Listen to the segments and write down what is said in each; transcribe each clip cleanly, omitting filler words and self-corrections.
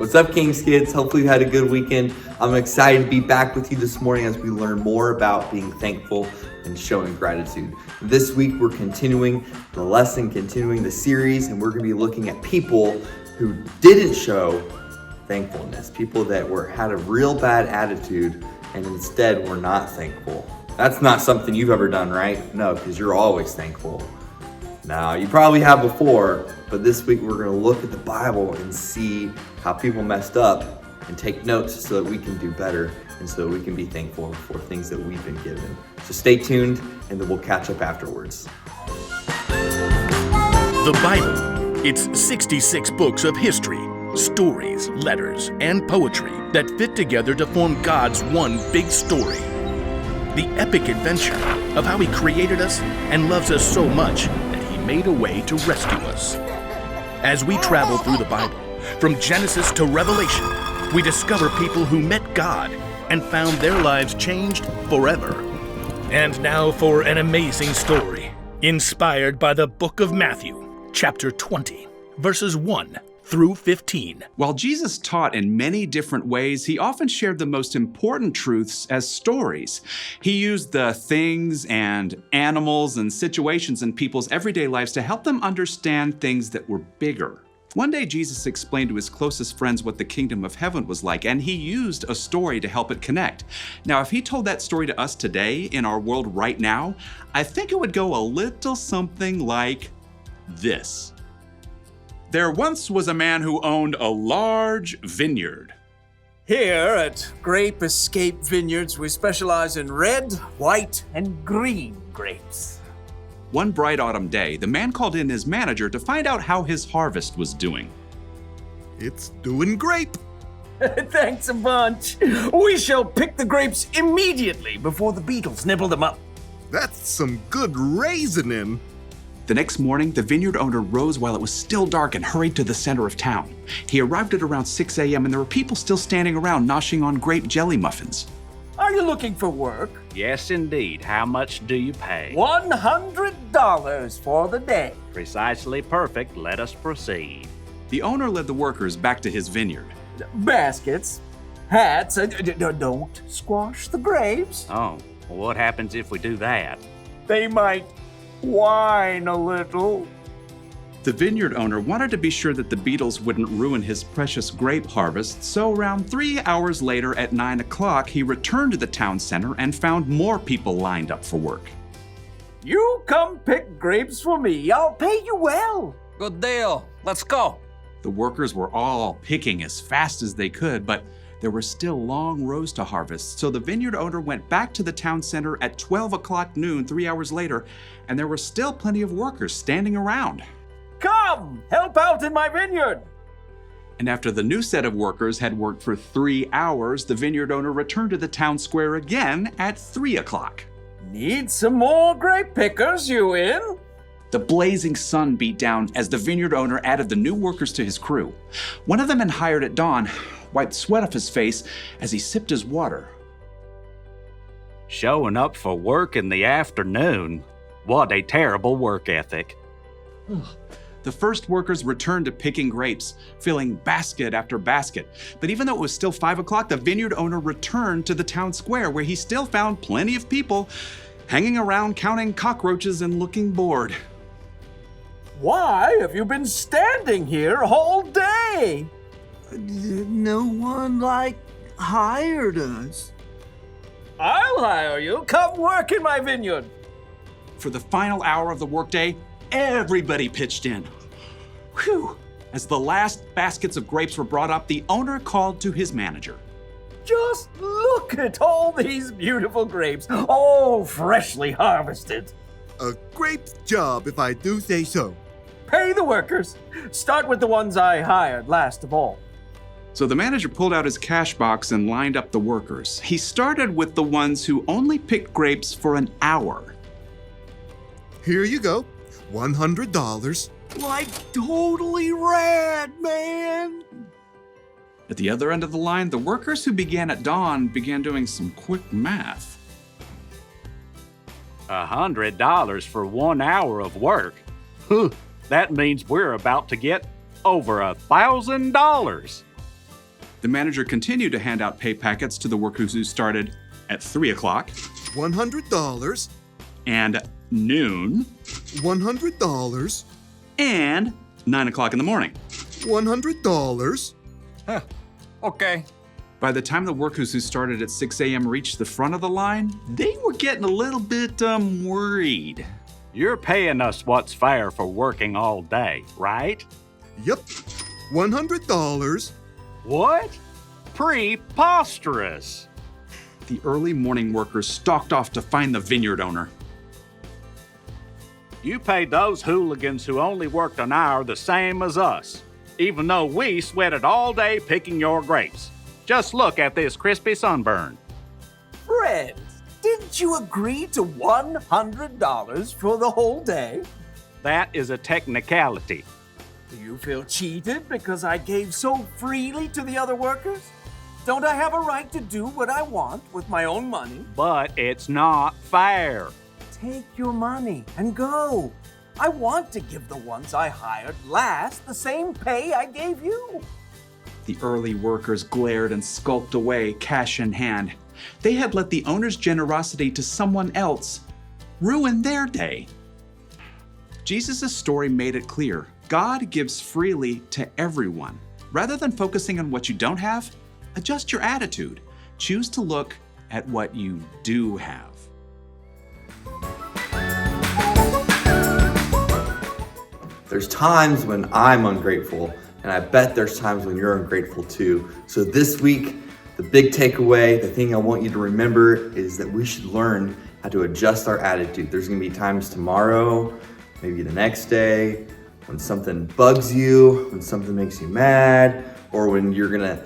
What's up, Kings kids? Hopefully you had a good weekend. I'm excited to be back with you this morning as we learn more about being thankful and showing gratitude. This week we're continuing the lesson, continuing the series, and we're going to be looking at people who didn't show thankfulness, people that had a real bad attitude and instead were not thankful. That's not something you've ever done, right? No, because you're always thankful. Now, you probably have before, but this week we're going to look at the Bible and see how people messed up and take notes so that we can do better and so that we can be thankful for things that we've been given. So stay tuned and then we'll catch up afterwards. The Bible. It's 66 books of history, stories, letters, and poetry that fit together to form God's one big story. The epic adventure of how He created us and loves us so much that He made a way to rescue us. As we travel through the Bible, from Genesis to Revelation, we discover people who met God and found their lives changed forever. And now for an amazing story, inspired by the book of Matthew, chapter 20, verses 1 through 15. While Jesus taught in many different ways, He often shared the most important truths as stories. He used the things and animals and situations in people's everyday lives to help them understand things that were bigger. One day, Jesus explained to His closest friends what the kingdom of heaven was like, and He used a story to help it connect. Now, if He told that story to us today in our world right now, I think it would go a little something like this. There once was a man who owned a large vineyard. Here at Grape Escape Vineyards, we specialize in red, white, and green grapes. One bright autumn day, the man called in his manager to find out how his harvest was doing. It's doing great. Thanks a bunch. We shall pick the grapes immediately before the beetles nibble them up. That's some good raisoning. The next morning, the vineyard owner rose while it was still dark and hurried to the center of town. He arrived at around 6 a.m. and there were people still standing around noshing on grape jelly muffins. Are you looking for work? Yes, indeed. How much do you pay? $100 for the day. Precisely perfect. Let us proceed. The owner led the workers back to his vineyard. Baskets, hats, don't squash the grapes. Oh, well, what happens if we do that? They might whine a little. The vineyard owner wanted to be sure that the beetles wouldn't ruin his precious grape harvest, so around 3 hours later at 9 o'clock, he returned to the town center and found more people lined up for work. You come pick grapes for me. I'll pay you well. Good deal. Let's go. The workers were all picking as fast as they could, but there were still long rows to harvest, so the vineyard owner went back to the town center at 12 o'clock noon 3 hours later, and there were still plenty of workers standing around. Come, help out in my vineyard. And after the new set of workers had worked for 3 hours, the vineyard owner returned to the town square again at 3 o'clock. Need some more grape pickers, you in? The blazing sun beat down as the vineyard owner added the new workers to his crew. One of the men hired at dawn wiped sweat off his face as he sipped his water. Showing up for work in the afternoon. What a terrible work ethic. The first workers returned to picking grapes, filling basket after basket. But even though it was still 5 o'clock, the vineyard owner returned to the town square where he still found plenty of people hanging around counting cockroaches and looking bored. Why have you been standing here all day? No one, hired us. I'll hire you. Come work in my vineyard. For the final hour of the workday, everybody pitched in. Whew! As the last baskets of grapes were brought up, the owner called to his manager. Just look at all these beautiful grapes, all freshly harvested. A great job, if I do say so. Pay the workers. Start with the ones I hired last of all. So the manager pulled out his cash box and lined up the workers. He started with the ones who only picked grapes for an hour. Here you go. $100. Totally rad, man. At the other end of the line, the workers who began at dawn began doing some quick math. $100 for 1 hour of work? That means we're about to get over $1,000. The manager continued to hand out pay packets to the workers who started at 3 o'clock $100, and noon $100, and 9 o'clock in the morning. $100. Okay. By the time the workers who started at 6 a.m. reached the front of the line, they were getting a little bit worried. You're paying us what's fair for working all day, right? Yep, $100. What? Preposterous! The early morning workers stalked off to find the vineyard owner. You paid those hooligans who only worked an hour the same as us, even though we sweated all day picking your grapes. Just look at this crispy sunburn. Friends, didn't you agree to $100 for the whole day? That is a technicality. Do you feel cheated because I gave so freely to the other workers? Don't I have a right to do what I want with my own money? But it's not fair. Take your money and go. I want to give the ones I hired last the same pay I gave you. The early workers glared and skulked away, cash in hand. They had let the owner's generosity to someone else ruin their day. Jesus' story made it clear. God gives freely to everyone. Rather than focusing on what you don't have, adjust your attitude. Choose to look at what you do have. There's times when I'm ungrateful, and I bet there's times when you're ungrateful too. So this week, the big takeaway, the thing I want you to remember is that we should learn how to adjust our attitude. There's gonna be times tomorrow, maybe the next day, when something bugs you, when something makes you mad, or when you're gonna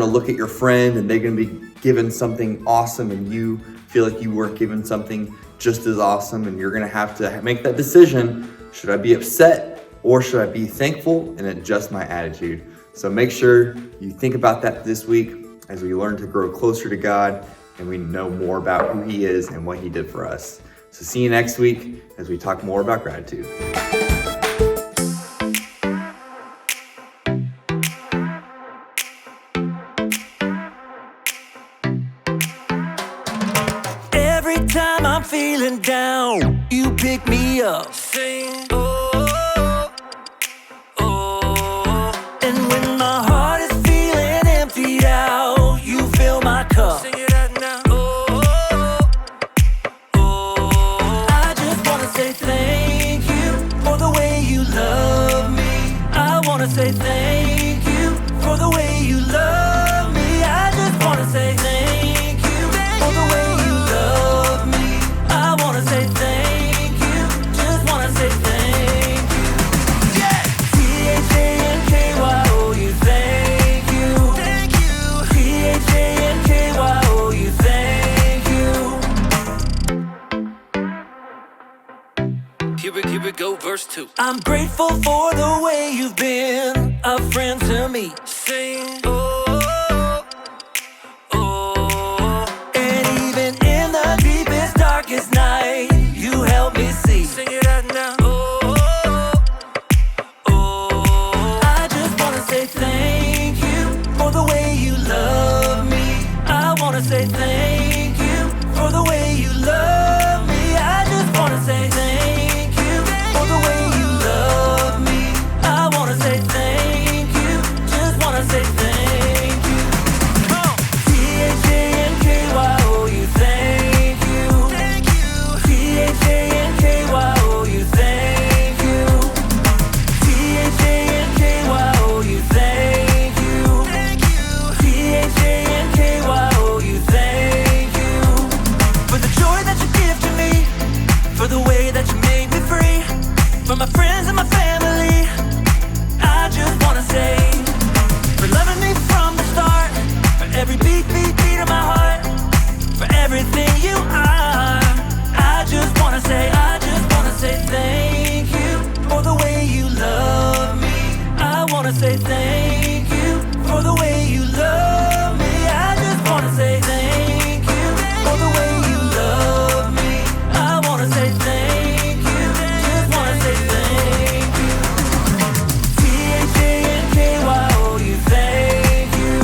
look at your friend and they're gonna be given something awesome and you feel like you weren't given something just as awesome, and you're gonna have to make that decision. Should I be upset or should I be thankful and adjust my attitude? So make sure you think about that this week as we learn to grow closer to God and we know more about who He is and what He did for us. So see you next week as we talk more about gratitude. Every time I'm feeling down, you pick me up. Sing, oh, oh. And when my heart is feeling emptied out, you fill my cup. Sing it out now. Oh, oh. I just wanna say thank you for the way you love me. I wanna say thank you for the way you love me. I just wanna say thank you for the way you love me. I wanna say thank you, just wanna say thank you. Yeah! T-H-A-N-K-Y-O-U, thank you. Thank you. T-H-A-N-K-Y-O-U, thank you. Here we go, verse 2. I'm grateful for the way you've been a friend to me. Sing, oh, oh. And even in the deepest, darkest night, you help me see. Sing it out now. Oh, oh. I just wanna say thank you for the way you love me. I wanna say thank you for the way you love me. I just wanna say thank you for the way you love me. I wanna say thank you, just wanna say thank you. T-H-A-N-K-Y-O-U, thank you. Thank you. T-H-A-N-K-Y-O-U, thank you. T-H-A-N-K-Y-O-U, thank you. Thank you. T-H-A-N-K-Y-O-U, thank you. For the joy that you give to me, for the way that you made me free, for my friends and my family, I just wanna say, for loving me from the start, for every beat of my heart, for everything you are. I just wanna say thank you for the way you love me. I wanna say thank you for the way you love me. I just wanna say thank you for the way you love me. I wanna say thank you, just wanna say thank you. T-H-A-N-K-Y-O-U, thank you.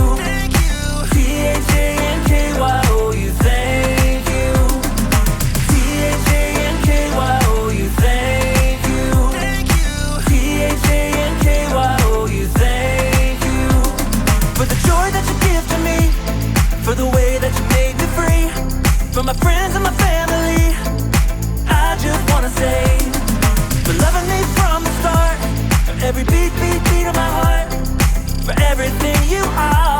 friends and my family, I just wanna say, for loving me from the start, for every beat of my heart, for everything you are.